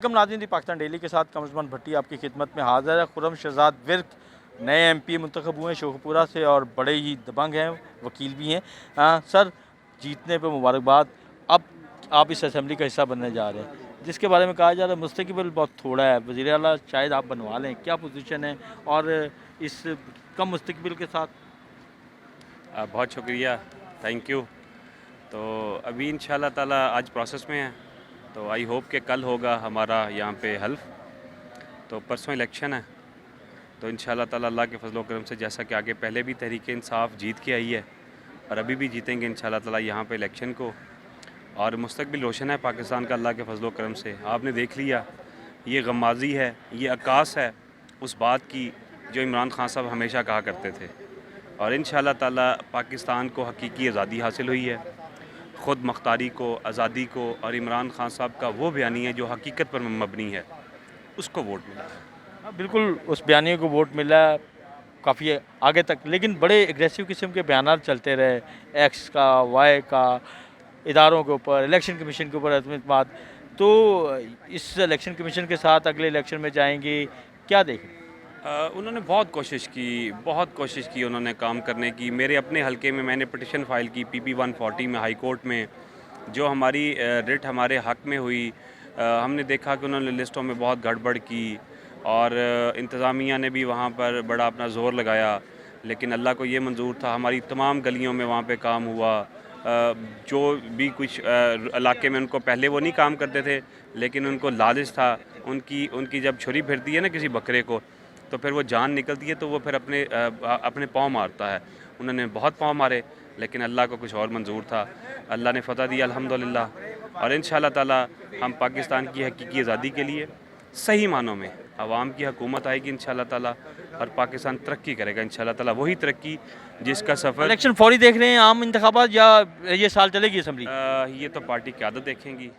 Welcome नाज़रीन, Pakistan daily के साथ कमरज़मान भट्टी आपकी खिदमत में हाज़िर है। खुर्रम शहजाद विर्क नए MP मुंतखब हुए हैं शोखपुरा से और बड़े ही दबंग हैं, वकील भी हैं। सर, जीतने पे मुबारकबाद। अब आप इस असेंबली का हिस्सा बनने जा रहे हैं, जिसके बारे में कहा जा रहा है मुस्तकबिल बहुत थोड़ा है, वज़ीर आला शायद आप बनवा लें, क्या पोजीशन है और इस कम मुस्तकबिल के साथ? बहुत शुक्रिया, थैंक यू। तो अभी इंशाल्लाह ताला आज प्रोसेस में है, तो आई होप कि कल होगा हमारा यहाँ पे हल्फ। तो परसों इलेक्शन है, तो इंशाल्लाह ताला अल्लाह के फजल करम से, जैसा कि आगे पहले भी तहरीक इंसाफ जीत के आई है और अभी भी जीतेंगे इंशाल्लाह ताला यहाँ पे इलेक्शन को। और मुस्तकबिल रोशन है पाकिस्तान का अल्लाह के फजल करम से। आपने देख लिया, ये गम्माज़ी है, ये अक्कास है उस बात की जो इमरान खान साहब हमेशा कहा करते थे। और इंशाल्लाह ताला पाकिस्तान को हकीकी आज़ादी हासिल हुई है, ख़ुद मुख्तारी को, आज़ादी को, और इमरान खान साहब का वो बयानिया जो हकीकत पर मबनी है उसको वोट मिला है। बिल्कुल, उस बयानिए को वोट मिला काफ़ी आगे तक, लेकिन बड़े एग्रेसिव किस्म के बयानात चलते रहे, एक्स का, वाई का, इदारों के ऊपर, इलेक्शन कमीशन के ऊपर एतमाद। तो इस इलेक्शन कमीशन के साथ अगले इलेक्शन में जाएंगे, क्या देखें? उन्होंने बहुत कोशिश की उन्होंने काम करने की। मेरे अपने हलके में मैंने पिटिशन फ़ाइल की PP 140 में हाई कोर्ट में, जो हमारी रिट हमारे हक़ में हुई। हमने देखा कि उन्होंने लिस्टों में बहुत गड़बड़ की और इंतज़ामिया ने भी वहाँ पर बड़ा अपना ज़ोर लगाया, लेकिन अल्लाह को ये मंजूर था। हमारी तमाम गलियों में वहाँ पे काम हुआ। जो भी कुछ इलाके में उनको पहले वो नहीं काम करते थे, लेकिन उनको लालच था। उनकी जब छुरी फिरती है ना किसी बकरे को, तो फिर वो जान निकलती है, तो वो फिर अपने पाँव मारता है। उन्होंने बहुत पाँव मारे, लेकिन अल्लाह को कुछ और मंजूर था। अल्लाह ने फ़तह दिया अल्हम्दुलिल्लाह। और इंशाल्लाह ताला हम पाकिस्तान की हकीकी आज़ादी के लिए सही मानों में अवाम की हुकूमत आएगी इंशाल्लाह ताला, और पाकिस्तान तरक्की करेगा इंशाल्लाह ताला, वही तरक्की जिसका सफ़र। इलेक्शन फौरी देख रहे हैं, आम इंतखाबात, या ये साल चलेगी असम्बली? ये तो पार्टी क़यादत देखेंगी।